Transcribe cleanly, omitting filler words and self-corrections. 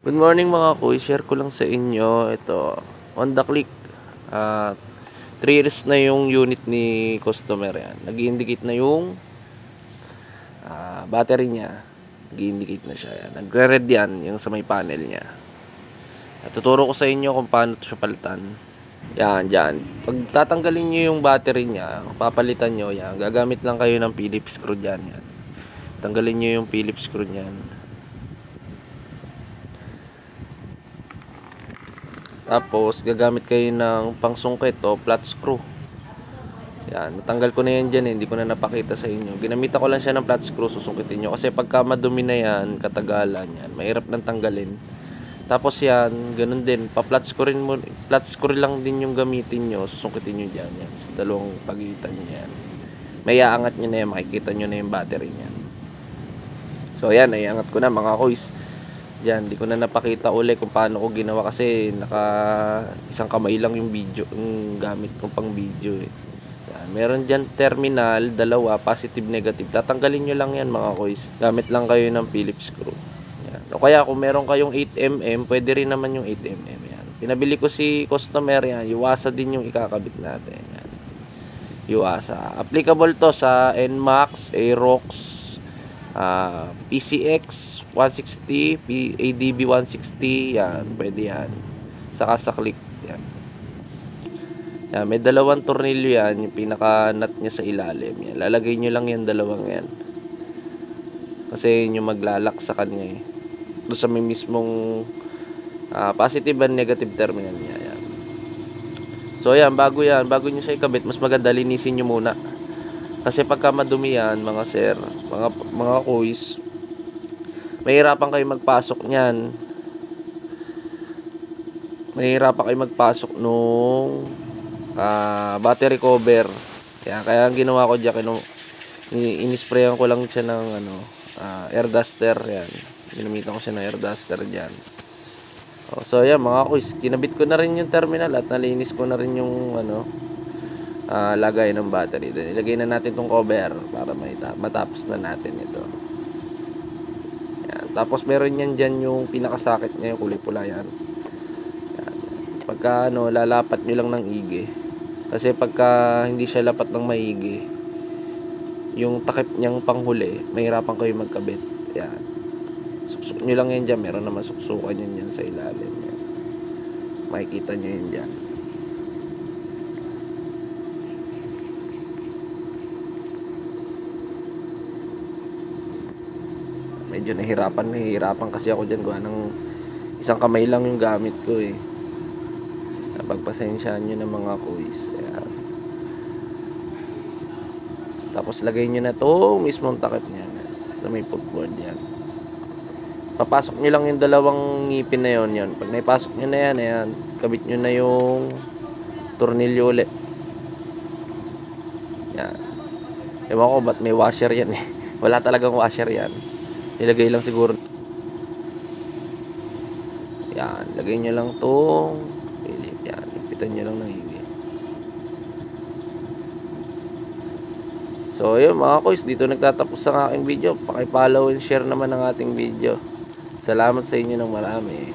Good morning mga kuy, share ko lang sa inyo ito, on the click. 3 years na yung unit ni customer yan. Nag-indicate na yung battery niya. Nag-indicate na siya yan. Nagre-red yan, yung sa may panel niya. At tuturo ko sa inyo kung paano ito siya palitan. Yan, dyan. Pag tatanggalin nyo yung battery niya, papalitan nyo yan. Gagamit lang kayo ng Phillips screw dyan. Yan. Tanggalin nyo yung Phillips screw niyan. Tapos, gagamit kayo ng pangsungkit o flat screw. Yan, natanggal ko na yan dyan, hindi ko na napakita sa inyo. Ginamitan ko lang siya ng flat screw, susungkitin nyo. Kasi pagka madumi na yan, katagalan yan, mahirap nang tanggalin. Tapos yan, ganun din, pa-flat screw rin mo, flat screw lang din yung gamitin nyo, susungkitin nyo dyan. Yan, sa dalawang pagitan yan. May aangat nyo na yan, makikita nyo na yung battery niyan. So yan, naiangat ko na mga kuys. Diyan, di ko na napakita uli kung paano ko ginawa kasi naka isang kamay lang yung video, yung gamit ko pang video eh. Yan, meron diyan terminal, dalawa, positive, negative. Tatanggalin nyo lang yan mga kuys. Gamit lang kayo ng Phillips screw. Yan. O kaya kung meron kayong 8mm, pwede rin naman yung 8mm. Yan. Pinabili ko si customer yan, Yuasa din yung ikakabit natin. Yan. Yuasa. Applicable to sa NMAX, Aerox, PCX 160, ADB 160, yan, pwede yan. Saka sa click, yan. Yan, may dalawang tornilyo yan, yung pinaka nut niya sa ilalim. Yan, lalagay nyo lang yan, dalawang yan. Kasi yun yung maglalak sa kanya eh. Doon sa may mismong positive and negative terminal niya. Yan. So yan, bago nyo siya ikabit, mas maganda linisin nyo muna. Kasi pagka madumi yan, mga sir, mga kuys, mahirapan kayo magpasok niyan. Mahirapan kayo magpasok nung battery cover. Kaya ang ginawa ko diyan, inisprayan ko lang siya ng air duster yan. Ginamitan ko siya ng air duster diyan. So yan mga kuys, kinabit ko na rin yung terminal at nalinis ko na rin yung lagay ng battery. Then ilagay na natin tong cover para matapos na natin ito. Yan. Tapos meron yan dyan yung pinakasakit niya, yung kulay pula yan. Yan. Pagka lalapat nyo lang ng igi. Kasi pagka hindi siya lapat ng maigi, yung takip niyang panghuli, mahirapan kayo magkabit. Yan. Suksuk nyo lang yan dyan. Meron naman suksukan yan dyan sa ilalim. Yan. Makikita nyo yan dyan. Medyo nahihirapan kasi ako dyan gawa ng isang kamay lang yung gamit ko eh. Pagpasensyaan nyo ng mga kuys. Ayan. Tapos lagay nyo na to mismong takip niya sa may footboard yan. Papasok nyo lang yung dalawang ngipin na yon. Pag naipasok nyo na yan, ayan, kabit nyo na yung tornilyo ulit. Yan. Ewan ko ba't may washer yan eh. Wala talagang washer yan. Ilagay lang siguro. Yan, lagay nyo lang tong Philip. Yan, ipitan nyo lang ng higi. So yun mga kuys, dito nagtatapos ang aking video. Paki-follow and share naman ang ating video. Salamat sa inyo ng marami.